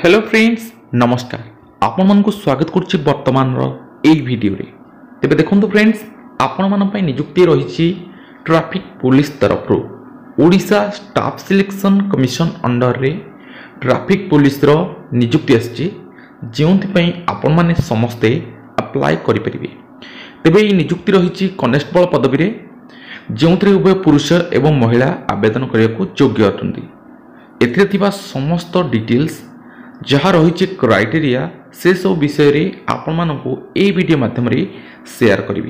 Hello friends नमस्कार आपण मानक स्वागत करुच्ची वर्तमान एई वीडियो रे। तेबे देखंतु फ्रेंड्स आपण मान पई नियुक्ति रहिछि ट्रैफिक पुलिस तरफ Odisha staff selection commission under रे ट्रैफिक पुलिस रो नियुक्ति आछि जेउंथि पई आपण माने समस्ते अप्लाई करि परिबे। तेबे एई नियुक्ति रहिछि कॉन्स्टेबल पदवी रे जेउंथि उभय पुरुष एवं महिला आवेदन करियाकु योग्य अटंती। एथिरे थिबा समस्त डिटेल्स जहाँ रही क्राइटेरिया से सब विषय रे आपण मानकु ए वीडियो माध्यम रे शेयर करी।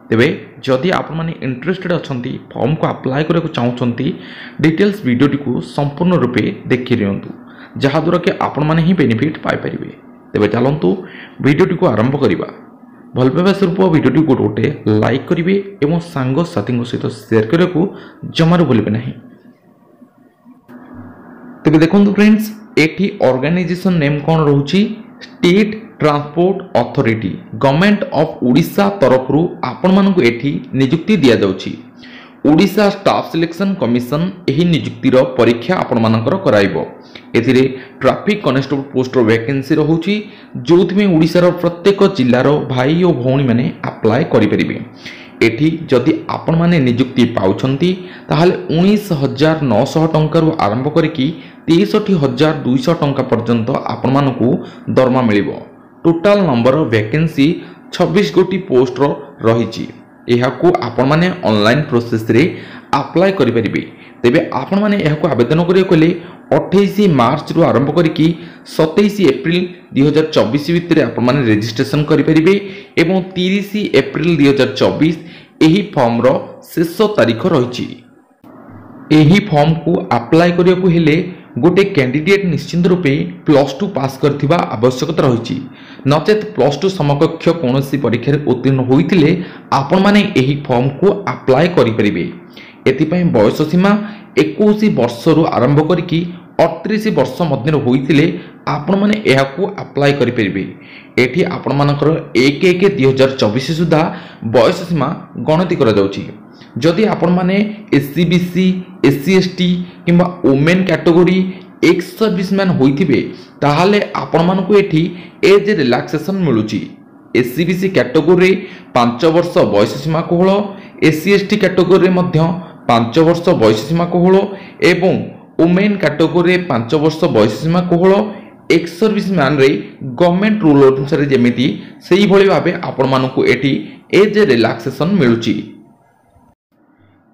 तेबे जदि आपण माने इंटरेस्टेड अछंती फॉर्म को अप्लाई करे को चाहउछंती डिटेल्स वीडियो को संपूर्ण रूपे देखि रियंतु जहाँ द्वारा कि आपण माने ही बेनिफिट पाई परिबे। तेबे चलंतु वीडियो को आरंभ करिबा। भल पाइबा स्वरूप वीडियो को गोटे लाइक करिवे एवं सांग साथी सहित शेयर करे को जमारू भूलिबे नहीं। तेबे देखंतु फ्रेंड्स एठी ऑर्गेनाइजेशन नेम कौन रोची state transport authority government of Odisha तरफ आपण मानकु एठी नियुक्ति दिया जाउची। ओडिशा स्टाफ सिलेक्शन कमिशन एही नियुक्ति रो परीक्षा आपण मानकर कराइबो। एथिरे ट्रैफिक कांस्टेबल पोस्ट रो वैकेंसी रहउची जोथि में ओडिशा रो प्रत्येक जिल्ला रो भाई और भौणी माने अप्लाई करि परिबे। एठी जदि आपण माने नियुक्ति पाउछंती ताहाले 19,900 टंका रु आरंभ करिकि 63,200 टंका पर्यंत आपण मानकु दरमा मिलिबो। टोटल नंबर ऑफ वैकेंसी 26 गोटी पोस्ट रो रहिछि। एहाकु आपण माने ऑनलाइन प्रोसेस रे अप्लाई करि परिबे। तेबे आपण माने एहाकु आवेदन करियो कले 28 मार्च रु आरंभ करिकि 27 एप्रिल 2024 भितर आपण माने रजिस्ट्रेशन करि परिबे एवं 30 एप्रिल 2024 एही फॉर्म रो शेष तारीख रहिछि। एही फॉर्म को अप्लाई करियो को हेले गोटे कैंडिडेट निश्चित रूपे +2 पास करथिबा आवश्यकता रहिछि। नचेत +2 समकक्ष कोनोसी परीक्षा रे उत्तीर्ण होइतिले आपण माने एही फॉर्म को अप्लाई करि परिबे। एति पई बयस सीमा 21 वर्ष रु आरंभ करिकि 38 वर्ष मध्य होइतिले आपण माने एहाकु अप्लाई करि परिबे। एठी आपण मानकर 1/1/2024 सुधा बयस सीमा गणति करा जाउछि। जदि आपण माने एससीबीसी एससीएसटी किंबा वुमेन कैटेगरी एक्स सर्विसमैन होइथिबे ताहाले आपण मानकु एठी एज रिलैक्सेशन मिलुछि। एससीबीसी कैटेगरी 5 वर्ष बयस सीमा कोहळ, एससीएसटी कैटेगरी मध्य 5 वर्ष बयस सीमा कोहळ एवं वुमेन कैटेगरी 5 वर्ष बयस सीमा कोहळ एक्स सर्विसमैन रे गवर्नमेंट रूल अनुसार जेमिति सेही भली भाबे आपण मानकु एठी एज रिलैक्सेशन मिलुछि।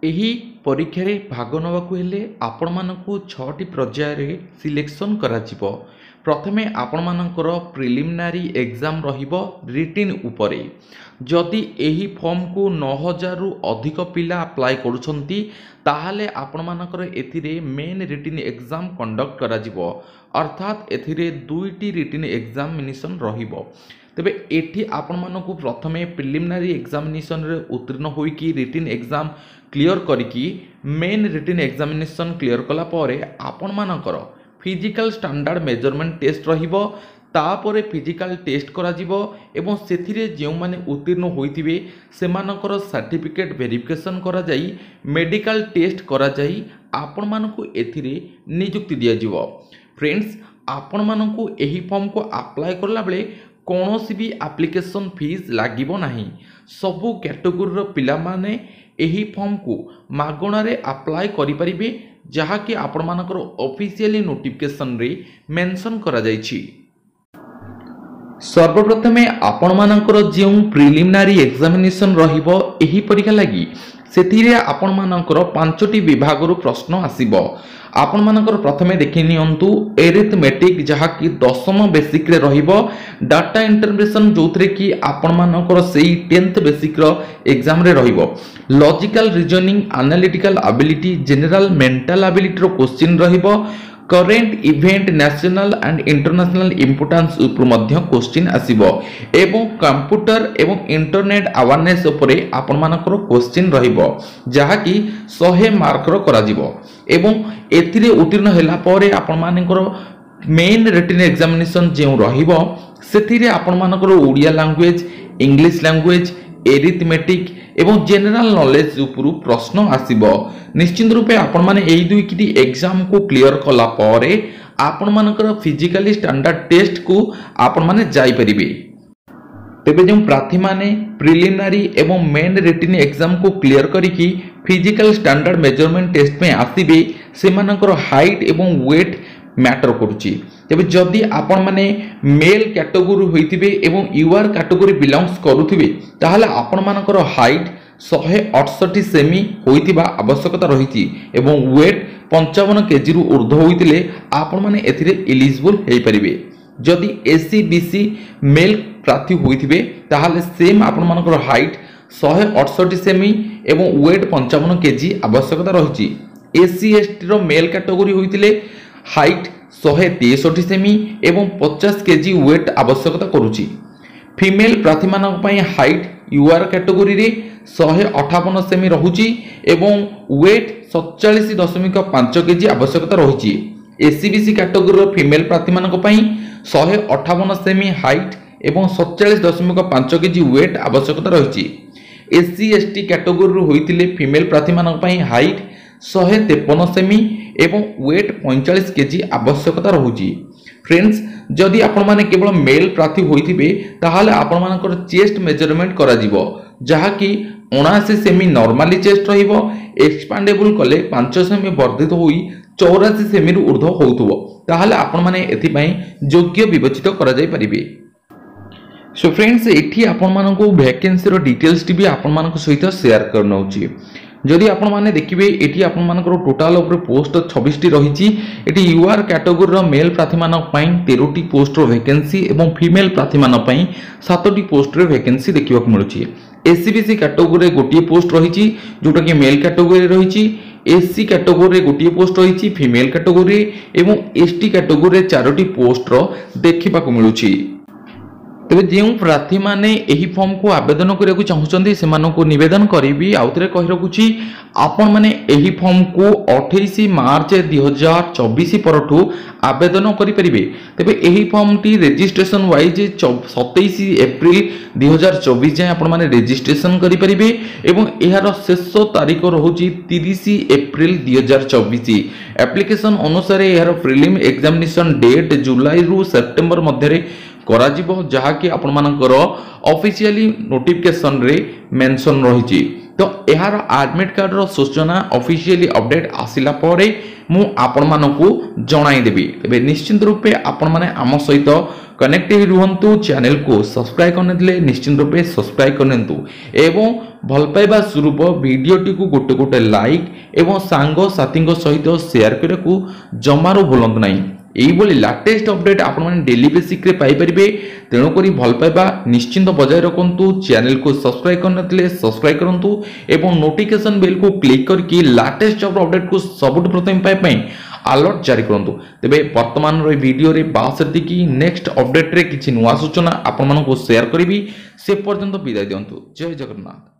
एही परीक्षा रे भाग नबाकू हेले आपण मानकु 6टी पर्याय रे सिलेक्शन करा जिवो। प्रथमे आपण मानकर प्रिलिमिनारी एग्जाम रहिबो रिटिन उपरे। जदि एही फॉर्म को 9,000 रु अधिक पिला अप्लाई करूछंती ताहाले आपण मानकर एथिरे मेन रिटिन एग्जाम कंडक्ट करा जिवो। अर्थात एथिरे 2टी रिटिन एग्जामिनेशन रहिबो। तेबे एठी आपण मानकु प्रथमे प्रिलिमिनारी एग्जामिनेशन रे उत्तीर्ण होई कि रिटिन एग्जाम क्लियर करिकि मेन रिटिन एग्जामिनेशन क्लियर कला परे आपण मानकर फिजिकल स्टैंडर्ड मेजरमेंट टेस्ट रहिबो। तापरे फिजिकल टेस्ट करा जिवो एवं सेथिरे जेउ माने उत्तीर्ण होइथिबे सेमानकर सर्टिफिकेट वेरिफिकेशन करा जाई मेडिकल टेस्ट करा जाई आपण मानकु एथिरे नियुक्ति दिया जिवो। फ्रेंड्स आपण मानकु एही फॉर्म को अप्लाई करला बेले कोनोसी भी एप्लीकेशन फीस लागिबो नाही। सबु कैटेगरी रो पिला माने एही फॉर्म को मागणा रे अप्लाई करि परिबे जहा कि आपण मानकर ऑफिशियली नोटिफिकेशन रे मेंशन करा जायछि। सर्वप्रथमे आपण मानकर जे प्रिलिमिनारी एग्जामिनेशन रहिबो एही परीक्षा लागि सेथिरे आपण मानकर 5टी विभाग रु प्रश्न आसीबो। आपण मानकर प्रथमे देखि नियंतु एरिथमेटिक जहा कि 10म बेसिक रे रहिबो। डाटा इंटरप्रिटेशन जोथरे कि आपण मानकर सेही 10th बेसिक रो एग्जाम रे रहिबो। Logical reasoning analytical ability general mental ability रो क्वेश्चन रहिबो। Current event national and international importance उपर मध्य क्वेश्चन आसीबो एवं कंप्यूटर एवं इंटरनेट अवेयरनेस उपरे आपण मानकर क्वेश्चन रहिबो जहा कि 100 मार्क रो करा जिवो एवं एथिरे उत्तीर्ण हैला परे आपण मानकर मेन रिटन एग्जामिनेशन जे रहिबो सेथिरे आपण मानकर Odia language English language arithmetic एवं जनरल नॉलेज उपरु प्रश्न आसीबो। निश्चित रूपे आपण माने एई दुईटी एग्जाम को क्लियर कला परे आपण मानकर फिजिकली स्टैंडर्ड टेस्ट को आपण माने जाई परिबे। तेबे जो प्रार्थी माने प्रिलिमिनारी एवं मेन रिटन एग्जाम को क्लियर करिकी फिजिकल स्टैंडर्ड मेजरमेंट टेस्ट में आसीबे से मानकर हाइट एवं वेट मैटर करुची। तेबे जदि आपण माने मेल कैटेगरी होइतिबे एवं यूआर कैटेगरी बिलोंग्स करुथिबे ताहाले आपण मानकर हाइट 168 सेमी होइतिबा आवश्यकता रहिछि एवं वेट 55 केजी रु ऊर्ध्व होइतिले आपण माने एथिरे एलिजिबल हेइ परिबे। जदि एसी बीसी मेल प्रार्थी होइथिबे ताहाले सेम आपण मानकर हाइट 168 सेमी एवं वेट 55 केजी आवश्यकता रहिछि। एसी एसटी रो मेल कैटेगरी होइतिले हाइट 163 सेमी एवं 50 केजी वेट आवश्यकता करुछि। फीमेल प्रार्थी मानक पई हाइट यूआर कैटेगरी रे 158 सेमी रहुछि एवं वेट 47.5 केजी आवश्यकता रहिछि। एसीबीसी कैटेगरी रो फीमेल प्रार्थी मानक पई 158 सेमी हाइट एवं 47.5 केजी वेट आवश्यकता रहिछि। एससी एसटी कैटेगरी रो होइतिले फीमेल प्रार्थी मानक पई हाइट 153 सेमी एवं वेट 45 केजी आवश्यकता रहुछि। फ्रेंड्स जदि आपण माने केवल मेल प्रार्थी होइथिबे ताहाले आपण मानकर चेस्ट मेजरमेंट करा जिवो जहा कि 79 सेमी नॉर्मली चेस्ट रहिबो। एक्सपांडेबल कले 5 सेमी वर्धित होई 84 सेमी रु ऊर्ध्व होउथबो ताहाले आपण माने एथि पई योग्य विवेचित करा जाय परिबे। सो फ्रेंड्स एठी आपण मानको वैकेंसी रो डिटेल्स टी भी आपण मानको सहित शेयर करनौची। जदि आपण माने देखिबे एठी आपण मानकर टोटल ऊपर पोस्ट 26 टी रहिछि। एठी यूआर कैटेगरी रो मेल प्रार्थी मानक पई 13 टी पोस्ट रो वैकेंसी एवं फीमेल प्रार्थी मानक पई 7 टी पोस्ट रो वैकेंसी देखिबाक मिलुछि। एससीबीसी कैटेगरी रे गोटिए पोस्ट रहिछि जोटा कि मेल कैटेगरी रहिछि। एससी कैटेगरी रे गोटिए पोस्ट रहिछि फीमेल कैटेगरी एवं एसटी कैटेगरी रे 4 टी पोस्ट रो देखिबाक मिलुछि। तेबे जो प्रार्थी माने एही फॉर्म को आवेदन करिया को चाहुचंदी सेमानको निवेदन करिबी आउतरे कहि रखुची आपण माने एही फॉर्म को 28 मार्च 2024 परठू आवेदन करि परिबे। तेबे एही form T registration wise 27 April 2024 जाय आपण माने रजिस्ट्रेशन करि परिबे एवं एहार शेष तारीख रहुची 30 एप्रिल 2024। एप्लीकेशन अनुसार एहार प्रीलिम एग्जामिनेशन डेट जुलाई रु सेप्टेम्बर मध्यरे करा जिवो जहा कि आपण मानकर ऑफिशियली नोटिफिकेशन रे मेंशन रहिछि। तो एहार एडमिट कार्ड रो सूचना ऑफिशियली अपडेट आसिला परे मु आपण मानको जणाई देबी। तबे निश्चित रूपे आपण माने आम सहित कनेक्ट ही रुहंतु। चैनल को सब्सक्राइब करनेले निश्चित रूपे सब्सक्राइब करनेंतु एवं भल पाइबा स्वरूप वीडियोटी को गोटे गोटे लाइक एवं सांग साथी सहित शेयर करे को जमारो भूलंतु नहीं। एइबोली लेटेस्ट अपडेट आपण माने डेली बेसिक रे पाई परिबे। तेणु करी भल पाइबा निश्चिंत बजाय रखंतु। चैनल को सब्सक्राइब करनथिले सब्सक्राइब करंतु एवं नोटिफिकेशन बेल को क्लिक करके लेटेस्ट जॉब अपडेट को सबुठ प्रथम पाई पई अलर्ट जारी करंतु। तेबे वर्तमान रो वीडियो रे बास रदिकी नेक्स्ट अपडेट रे किछि नुवा सूचना आपण मानको शेयर करबी। से पर्यंत विदाय दियंतु। जय जगन्नाथ।